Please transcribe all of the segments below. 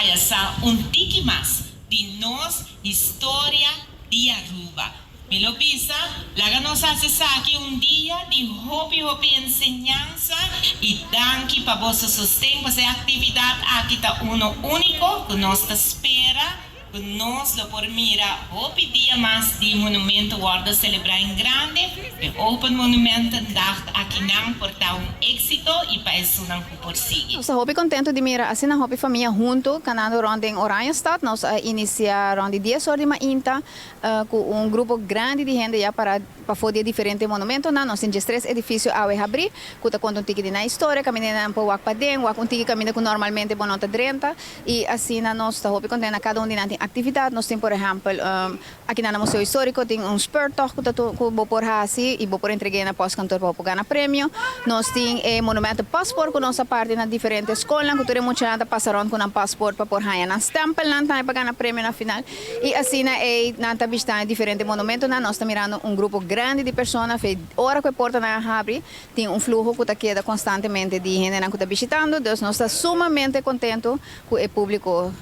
Raya sa un tiki más de nos historia de Aruba. Me lo pisa, la nos hace aquí un día de hopi enseñanza y danki para vos sostén, para esa actividad aquí está uno único que nos espera. Nos lo por mira, hopi dia mais de monumento guarda celebrar em grande, o Open Monumento dag aqui não portar éxito e para isso não por seguir. Nós estamos contentes de mirar assim na hopi família junto, canando ronde em Oranjestad. Nós iniciaram de 10 horas de manhã com grupo grande de gente já para fazer diferentes monumentos. Nós temos 3 edifícios a abrir, que está contando um tique na história, caminhando para o Wakpadem, um tique caminho que normalmente é nota 30 e assim nós estamos contentes cada um de nós atividade. Nós temos, por exemplo, aqui no Museu Histórico, tem spurtocht que vou por assim e vou por entregar na pós-cantor para ganhar prêmio. Nós temos monumento passport, que nossa parte na diferentes escolas, que temos muita gente passaram com um passport para por ganhar na stempel, para ganhar prêmio na final. E assim, nós estamos diferentes monumentos, nós estamos mirando grupo grande de pessoas, fez hora que a porta na abre, tem fluxo que queda constantemente de gente que está visitando, então nós estamos sumamente contentos com o público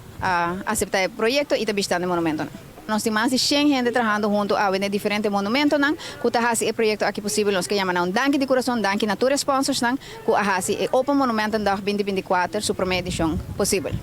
aceitar o projeto e está visitando o monumento. Nós temos mais de 100 gente trabalhando junto a diferentes monumentos, que está fazendo o projeto aqui possível, nós que chamamos um danke de coração, danke na todos os sponsors, que está fazendo o Open Monumento em 2024, sua primeira edição possível.